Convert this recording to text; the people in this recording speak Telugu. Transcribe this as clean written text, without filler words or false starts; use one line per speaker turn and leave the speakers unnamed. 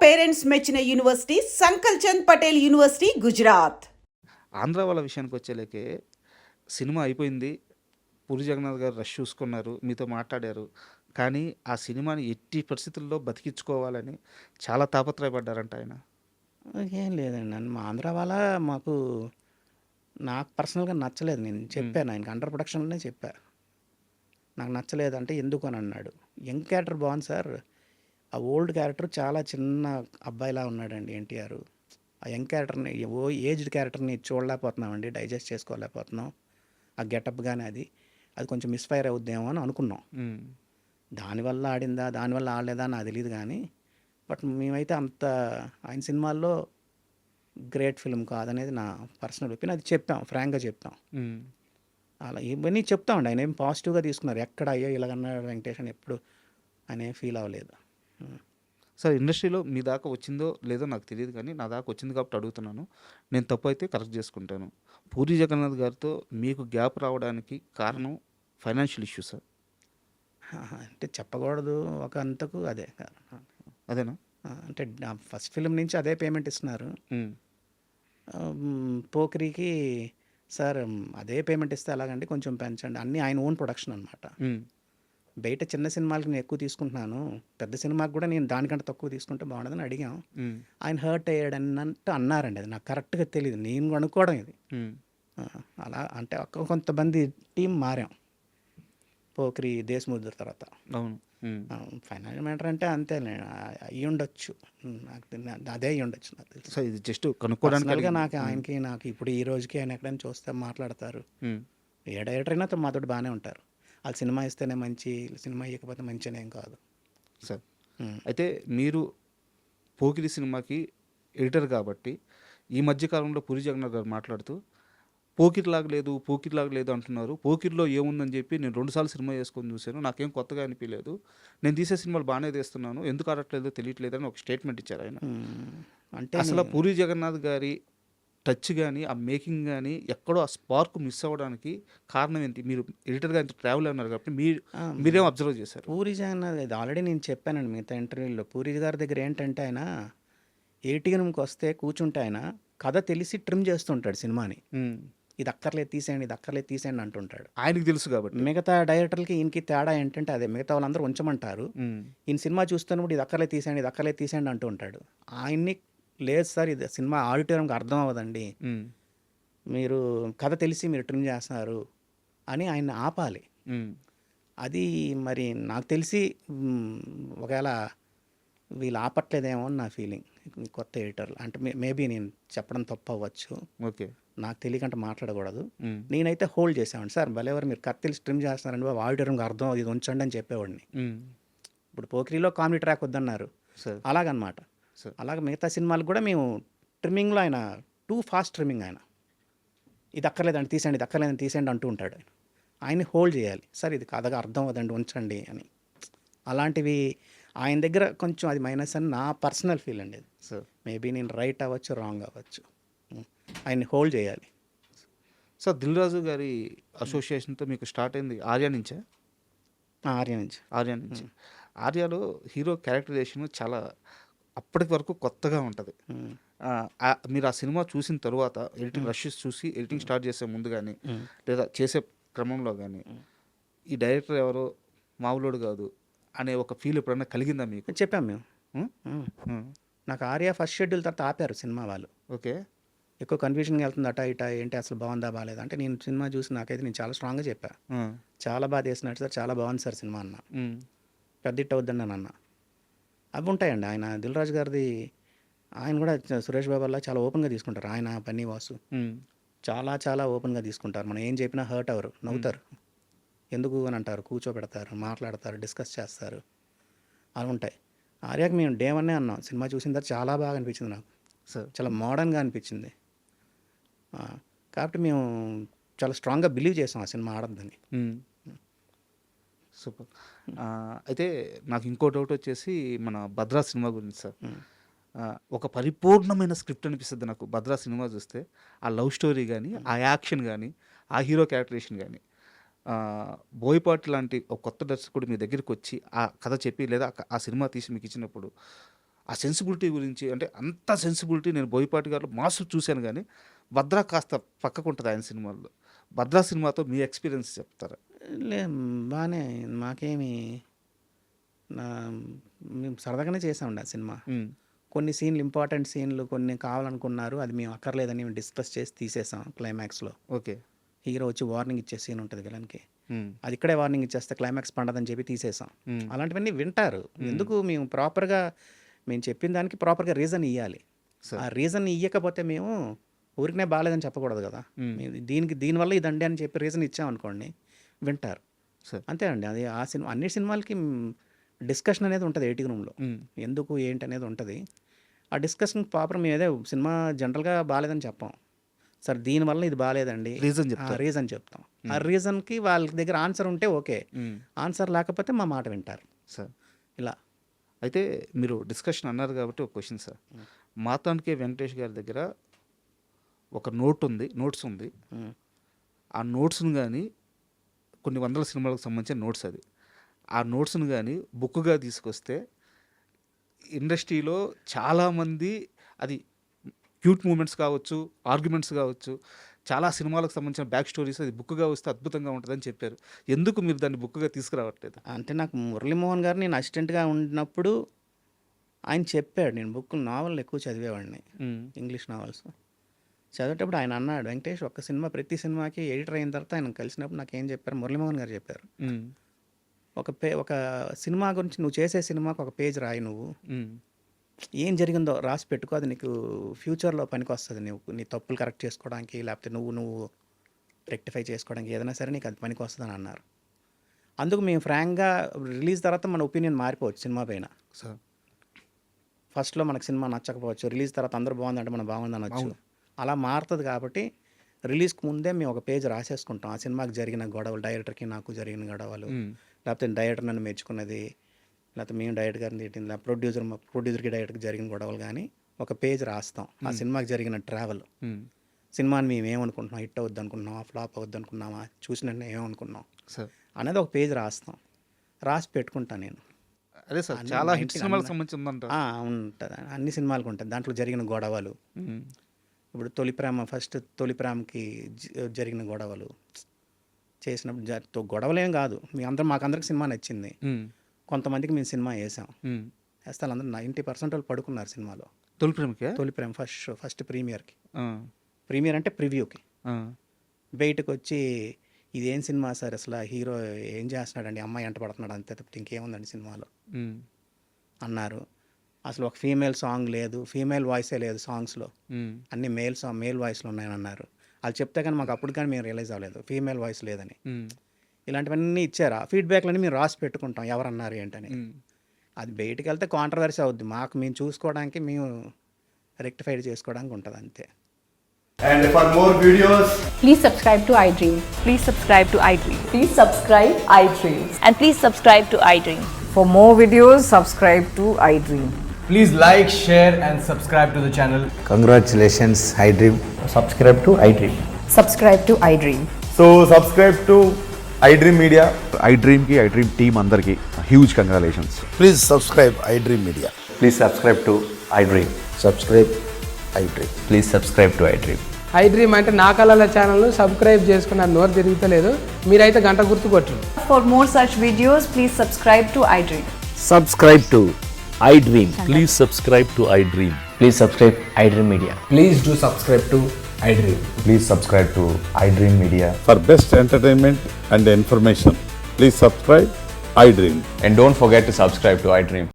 పేరెంట్స్ మెచ్చిన యూనివర్సిటీ సంకల్ చంద్ పటేల్ యూనివర్సిటీ గుజరాత్.
ఆంధ్ర వాళ్ళ విషయానికి వచ్చేలేకే సినిమా అయిపోయింది. పూరి జగన్నాథ్ గారు రష్ చూసుకున్నారు, మీతో మాట్లాడారు. కానీ ఆ సినిమాని ఎట్టి పరిస్థితుల్లో బతికించుకోవాలని చాలా తాపత్రయపడ్డారంట ఆయన.
ఏం లేదండి. మా ఆంధ్ర వాళ్ళ మాకు నాకు పర్సనల్‌గా నచ్చలేదు. నేను చెప్పాను ఆయనకి అండర్ ప్రొడక్షన్‌లోనే చెప్పా. నాకు నచ్చలేదంటే ఎందుకు అని అన్నాడు. యంగ్ క్యారెక్టర్ బాగుంది సార్. ఆ ఓల్డ్ క్యారెక్టర్ చాలా చిన్న అబ్బాయిలా ఉన్నాడండి ఎన్టీఆర్. ఆ యంగ్ క్యారెక్టర్‌ని ఏజ్డ్ క్యారెక్టర్‌ని చూడలేకపోతున్నామండి. డైజెస్ట్ చేసుకోలేకపోతున్నాం. ఆ గెటప్ గాని అది కొంచెం మిస్‌ఫైర్ అవుద్దేమో అని అనుకున్నాం. దానివల్ల ఆడిందా, దానివల్ల ఆడలేదా నాకు తెలీదు గానీ, బట్ మేమైతే అంత ఆయన సినిమాల్లో గ్రేట్ ఫిల్మ్ కాదనేది నా పర్సనల్ ఒపీనియన్. అది చెప్పాం, ఫ్రాంక్‌గా చెప్పాం. అలా ఇవన్నీ చెప్తామండి. ఆయన ఏం పాజిటివ్‌గా తీసుకున్నారు. ఎక్కడ అయ్యో ఇలాగన్నాడు వెంకటేష్ అని ఎప్పుడు ఆయన ఏం ఫీల్ అవ్వలేదు.
సార్, ఇండస్ట్రీలో మీ దాకా వచ్చిందో లేదో నాకు తెలియదు, కానీ నా దాకా వచ్చింది కాబట్టి అడుగుతున్నాను. నేను తప్పు అయితే కరెక్ట్ చేసుకుంటాను. పూరి జగన్నాథ్ గారితో మీకు గ్యాప్ రావడానికి కారణం ఫైనాన్షియల్ ఇష్యూ సార్?
అంటే చెప్పకూడదు ఒక అంతకు అదే.
అదేనా?
అంటే ఫస్ట్ ఫిల్మ్ నుంచి అదే పేమెంట్ ఇస్తున్నారు. పోకిరికి సార్ అదే పేమెంట్ ఇస్తే ఎలాగండి, కొంచెం పెంచండి. అన్నీ ఆయన ఓన్ ప్రొడక్షన్ అనమాట. బయట చిన్న సినిమాలకి నేను ఎక్కువ తీసుకుంటున్నాను, పెద్ద సినిమాకి కూడా నేను దానికంటే తక్కువ తీసుకుంటే బాగుండదని అడిగాం. ఆయన హర్ట్ అయ్యాడు అన్నట్టు అన్నారండి. అది నాకు కరెక్ట్గా తెలియదు, నేను అనుకోవడం ఇది. అలా అంటే కొంతమంది టీం మారాం పోకిరి దేశముద్ర తర్వాత.
అవును.
ఫైనాన్షియల్ మ్యాటర్ అంటే అంతే అయ్యి ఉండొచ్చు. అదే అయ్యి ఉండొచ్చు నాకు తెలుసు.
సో ఇది జస్ట్ కనుక్కోవడానికి.
నాకు ఇప్పుడు ఈ రోజుకి ఆయన ఎక్కడైనా చూస్తే మాట్లాడతారు. ఏ డైరెక్టర్ అయినా మాతోటి బాగానే ఉంటారు. వాళ్ళు సినిమా ఇస్తేనే మంచి, సినిమా ఇవ్వకపోతే మంచి అనేం కాదు
సార్. అయితే మీరు పోకిరి సినిమాకి ఎడిటర్ కాబట్టి ఈ మధ్యకాలంలో పూరి జగన్నాథ్ గారు మాట్లాడుతూ పోకిరిలాగా లేదు అంటున్నారు. పోకిరిలో ఏముందని చెప్పి నేను 2 సార్లు సినిమా చేసుకొని చూశాను, నాకేం కొత్తగా అనిపించలేదు, నేను తీసే సినిమాలు బాగానే తీస్తున్నాను, ఎందుకు ఆడట్లేదో తెలియట్లేదు అని ఒక స్టేట్మెంట్ ఇచ్చారు ఆయన.
అంటే
అసలు పూరి జగన్నాథ్ గారి టచ్ కానీ ఆ మేకింగ్ కానీ ఎక్కడో ఆ స్పార్క్ మిస్ అవ్వడానికి కారణం ఏంటి? మీరు ఎడిటర్గా ఇంత ట్రావెల్ అన్నారు కాబట్టి మీరేం అబ్జర్వ్ చేశారు?
పూరి జగన్నాథ్ ఇది ఆల్రెడీ నేను చెప్పానండి మిగతా ఇంటర్వ్యూలో. పూరి గారి దగ్గర ఏంటంటే ఆయన ఏటీఎంకి వస్తే కూర్చుంటే ఆయన కథ తెలిసి ట్రిమ్ చేస్తుంటాడు సినిమాని. ఇది అక్కర్లేదు తీసేయండి అంటుంటాడు.
ఆయనకి తెలుసు కాబట్టి.
మిగతా డైరెక్టర్లకి ఈయనకి తేడా ఏంటంటే అదే, మిగతా వాళ్ళందరూ ఉంచమంటారు, ఈయన సినిమా చూస్తున్నప్పుడు ఇది అక్కర్లేదు తీసేయండి అంటూ ఉంటాడు. ఆయన్ని లేదు సార్, ఇది సినిమా ఆడిటోరియంకి అర్థం అవ్వదండి, మీరు కథ తెలిసి మీరు ట్రిమ్ చేస్తున్నారు అని ఆయన ఆపాలి. అది మరి నాకు తెలిసి ఒకవేళ వీళ్ళు ఆపట్లేదేమో అని నా ఫీలింగ్. కొత్త ఎడిటర్లు అంటే మేబీ నేను చెప్పడం తప్పు అవ్వచ్చు,
ఓకే,
నాకు తెలియకంటే మాట్లాడకూడదు. నేనైతే హోల్డ్ చేసేవాడిని, సార్ భలేవారు మీరు కథ తెలిసి ట్రిమ్ చేస్తున్నారండి బాబు, ఆడిటోరియంకి అర్థం ఇది ఉంచండి అని చెప్పేవాడిని. ఇప్పుడు పోకిరిలో కామెడీ ట్రాక్ వద్దన్నారు, అలాగనమాట. అలాగే మిగతా సినిమాలకు కూడా మేము ట్రిమ్మింగ్లో ఆయన టూ ఫాస్ట్ ట్రిమ్మింగ్. ఆయన ఇది అక్కర్లేదండి తీసేయండి అంటూ ఉంటాడు. ఆయన్ని హోల్డ్ చేయాలి, సార్ ఇది కథగా అర్థం అవ్వదండి ఉంచండి అని. అలాంటివి ఆయన దగ్గర కొంచెం అది మైనస్ అని నా పర్సనల్ ఫీల్ అండి. అది మేబీ నేను రైట్ అవ్వచ్చు, రాంగ్ అవ్వచ్చు, ఆయన్ని హోల్డ్ చేయాలి.
సో దిల్ రాజు గారి అసోసియేషన్తో మీకు స్టార్ట్ అయింది ఆర్య నుంచే?
ఆర్య నుంచి.
ఆర్యలో హీరో క్యారెక్టరైజేషన్ చాలా అప్పటి వరకు కొత్తగా ఉంటుంది. మీరు ఆ సినిమా చూసిన తర్వాత ఎడిటింగ్ రషెస్ చూసి ఎడిటింగ్ స్టార్ట్ చేసే ముందు కానీ లేదా చేసే క్రమంలో కానీ ఈ డైరెక్టర్ ఎవరో మామూలుడు కాదు అనే ఒక ఫీల్ ఎప్పుడైనా కలిగిందా మీకు?
చెప్పాం మేము. నాకు ఆర్య ఫస్ట్ షెడ్యూల్ తర్వాత ఆపారు సినిమా వాళ్ళు.
ఓకే, ఎక్కువ
కన్ఫ్యూజన్గా వెళ్తుంది అటా ఇటా, ఏంటి అసలు బాగుందా బాగాలేదా అంటే, నేను సినిమా చూసి నాకైతే నేను చాలా స్ట్రాంగ్గా చెప్పా, చాలా బాగా చేసినట్టు సార్, చాలా బాగుంది సార్ సినిమా అన్న, పెద్ద ఇట్ అవుద్దని నేను అన్న. అవి ఉంటాయండి. ఆయన దిల్ రాజు గారిది, ఆయన కూడా సురేష్ బాబు వల్ల చాలా ఓపెన్గా తీసుకుంటారు. ఆయన పన్నీ వాసు చాలా ఓపెన్గా తీసుకుంటారు. మనం ఏం చెప్పినా హర్ట్ అవ్వరు, నవ్వుతారు. ఎందుకు అని అంటారు, కూర్చోబెడతారు, మాట్లాడతారు, డిస్కస్ చేస్తారు, అవి ఉంటాయి. ఆర్యాకి మేము డే వన్నే అన్నాం, సినిమా చూసిన తర్వాత చాలా బాగా అనిపించింది నాకు, చాలా మోడర్న్గా అనిపించింది. కాబట్టి మేము చాలా స్ట్రాంగ్గా బిలీవ్ చేసాం ఆ సినిమా ఆడద్దని.
సూపర్. అయితే నాకు ఇంకో డౌట్ వచ్చేసి మన భద్రా సినిమా గురించి సార్. ఒక పరిపూర్ణమైన స్క్రిప్ట్ అనిపిస్తుంది నాకు భద్రా సినిమా చూస్తే. ఆ లవ్ స్టోరీ కానీ, ఆ యాక్షన్ కానీ, ఆ హీరో క్యారెక్టరేషన్ కానీ, బోయపాటి లాంటి ఒక కొత్త దర్శకుడు మీ దగ్గరికి వచ్చి ఆ కథ చెప్పి లేదా ఆ సినిమా తీసి మీకు ఇచ్చినప్పుడు ఆ సెన్సిబిలిటీ గురించి, అంటే అంత సెన్సిబిలిటీ నేను బోయపాటి గారిలో మాస్ చూశాను కానీ భద్రా కాస్త పక్కకు ఉంటుంది ఆయన సినిమాల్లో. భద్రా సినిమాతో మీ ఎక్స్పీరియన్స్ చెప్తారా?
లే బాగానే మాకేమి మేము సరదాగానే చేసామండి ఆ సినిమా. కొన్ని సీన్లు ఇంపార్టెంట్ సీన్లు కొన్ని కావాలనుకున్నారు, అది మేము అక్కర్లేదని మేము డిస్కస్ చేసి తీసేసాం. క్లైమాక్స్లో
ఓకే.
హీరో వచ్చి వార్నింగ్ ఇచ్చే సీన్ ఉంటుంది విలన్కి, అది ఇక్కడే వార్నింగ్ ఇచ్చేస్తే క్లైమాక్స్ పండదని చెప్పి తీసేసాం. అలాంటివన్నీ వింటారు. ఎందుకు మేము ప్రాపర్గా మేము చెప్పిన దానికి ప్రాపర్గా రీజన్ ఇవ్వాలి. ఆ రీజన్ ఇవ్వకపోతే మేము ఊరికనే బాగాలేదని చెప్పకూడదు కదా. దీనివల్ల ఇదండి అని చెప్పి రీజన్ ఇచ్చామనుకోండి వింటారు. అంతే అండి. అది ఆ సినిమా అన్ని సినిమాలకి డిస్కషన్ అనేది ఉంటుంది ఎయిటింగ్ రూమ్లో, ఎందుకు ఏంటి అనేది ఉంటుంది. ఆ డిస్కషన్ ప్రాపర్ మేము ఏదో సినిమా జనరల్గా బాగాలేదని చెప్పాం, సార్ దీనివల్ల ఇది బాగాలేదండి రీజన్ చెప్తాం. ఆ రీజన్కి వాళ్ళ దగ్గర ఆన్సర్ ఉంటే ఓకే, ఆన్సర్ లేకపోతే మా మాట వింటారు
సార్.
ఇలా.
అయితే మీరు డిస్కషన్ అన్నారు కాబట్టి ఒక క్వశ్చన్ సార్. మాతాన్కే వెంకటేష్ గారి దగ్గర ఒక నోట్స్ ఉంది. ఆ నోట్స్ను కానీ కొన్ని వందల సినిమాలకు సంబంధించిన నోట్స్, అది ఆ నోట్స్ను కానీ బుక్గా తీసుకొస్తే ఇండస్ట్రీలో చాలామంది అది క్యూట్ మూమెంట్స్ కావచ్చు, ఆర్గ్యుమెంట్స్ కావచ్చు, చాలా సినిమాలకు సంబంధించిన బ్యాక్ స్టోరీస్ అది బుక్గా వస్తే అద్భుతంగా ఉంటుందని చెప్పారు. ఎందుకు మీరు దాన్ని బుక్గా తీసుకురావట్లేదు?
అంటే నాకు మురళీమోహన్ గారు నేను అసిస్టెంట్గా ఉన్నప్పుడు ఆయన చెప్పాడు. నేను నావల్ ఎక్కువ చదివేవాడిని, ఇంగ్లీష్ నావల్స్ చదివేటప్పుడు ఆయన అన్నాడు, వెంకటేష్ ఒక్క సినిమా ప్రతి సినిమాకి ఎడిటర్ అయిన తర్వాత ఆయన కలిసినప్పుడు నాకు ఏం చెప్పారు, మురళీమోహన్ గారు చెప్పారు, ఒక సినిమా గురించి నువ్వు చేసే సినిమాకి ఒక పేజ్ రాయి, నువ్వు ఏం జరిగిందో రాసి పెట్టుకో, అది నీకు ఫ్యూచర్లో పనికి వస్తుంది. నువ్వు నీ తప్పులు కరెక్ట్ చేసుకోవడానికి, లేకపోతే నువ్వు రెక్టిఫై చేసుకోవడానికి ఏదైనా సరే నీకు అది పనికి వస్తుందని అన్నారు. అందుకు మేము ఫ్రాంక్గా రిలీజ్ తర్వాత మన ఒపీనియన్ మారిపోవచ్చు సినిమా పైన. ఫస్ట్లో మనకు సినిమా నచ్చకపోవచ్చు, రిలీజ్ తర్వాత అందరూ బాగుందంటే మనం బాగుంది అనొచ్చు. అలా మారుతుంది కాబట్టి రిలీజ్కి ముందే మేము ఒక పేజ్ రాసేసుకుంటాం. ఆ సినిమాకి జరిగిన గొడవలు, డైరెక్టర్కి నాకు జరిగిన గొడవలు, లేకపోతే డైరెక్టర్ నన్ను మెచ్చుకున్నది, లేకపోతే మేము డైరెక్టర్ గారిని తిట్టింది, ప్రొడ్యూసర్కి డైరెక్టర్కి జరిగిన గొడవలు కానీ ఒక పేజ్ రాస్తాం. ఆ సినిమాకి జరిగిన ట్రావెల్, సినిమాని మేము ఏమనుకుంటున్నాం, హిట్ అవుద్ది అనుకుంటున్నామా, ఫ్లాప్ అవుద్ది అనుకున్నామా, చూసిన ఏమనుకున్నాం అనేది ఒక పేజ్ రాస్తాం. రాసి పెట్టుకుంటాను నేను.
అదే సార్, చాలా హిట్ సినిమాలకు సంబంధించి
ఉంటుంది, అన్ని సినిమాలకు ఉంటుంది. దాంట్లో జరిగిన గొడవలు, ఇప్పుడు తొలి ప్రేమకి జరిగిన గొడవలు చేసినప్పుడు గొడవలేం కాదు, మాకందరికి సినిమా నచ్చింది. కొంతమందికి మేము సినిమా వేసాం, వేస్తే వాళ్ళందరూ 90% వాళ్ళు పడుకున్నారు సినిమాలో. తొలి ప్రేమ ఫస్ట్ ప్రీమియర్ అంటే ప్రివ్యూకి బయటకు వచ్చి ఇదేం సినిమా సార్, అసలు హీరో ఏం చేస్తున్నాడండి, అమ్మాయి ఎంట పడుతున్నాడు అంతే తప్పితే ఇంకేముందండి సినిమాలో అన్నారు. అసలు ఒక ఫీమేల్ సాంగ్ లేదు, ఫీమేల్ వాయిసే లేదు సాంగ్స్లో, అన్ని మేల్ వాయిస్లో ఉన్నాయని అన్నారు. వాళ్ళు చెప్తే కానీ మాకు అప్పుడు కానీ మేము రియలైజ్ అవ్వలేదు ఫీమేల్ వాయిస్ లేదని. ఇలాంటివన్నీ ఇచ్చారు. ఆ ఫీడ్బ్యాక్లన్నీ మేము రాసి పెట్టుకుంటాం ఎవరన్నారు ఏంటని. అది బయటికి వెళ్తే కాంట్రవర్సీ అవుద్ది, మేము చూసుకోవడానికి, మేము రెక్టిఫైడ్ చేసుకోవడానికి ఉంటుంది అంతే.
And for more videos,
please subscribe to iDream.
Please subscribe to iDream.
Please subscribe iDream.
And please subscribe to iDream.
For more videos, subscribe to iDream.
please like, share and subscribe to the channel.
Congratulations, iDream.
Subscribe to iDream.
Subscribe to iDream.
So subscribe to iDream Media.
iDream ki iDream team andarki huge congratulations.
Please subscribe iDream Media.
Please subscribe to iDream.
Subscribe iDream.
Please subscribe to iDream.
iDream అంటే నా కళల ఛానల్ను సబ్స్క్రైబ్ చేసుకున్న నోరు తిరుగుతలేదు, మీరైతే గంట గుర్తు కొట్టండి.
For more such videos, please subscribe to iDream.
Subscribe to iDream.
Please subscribe to iDream.
Please subscribe iDream Media.
Please do subscribe to iDream.
Please subscribe to iDream Media.
For best entertainment and information, please subscribe iDream.
And don't forget to subscribe to iDream.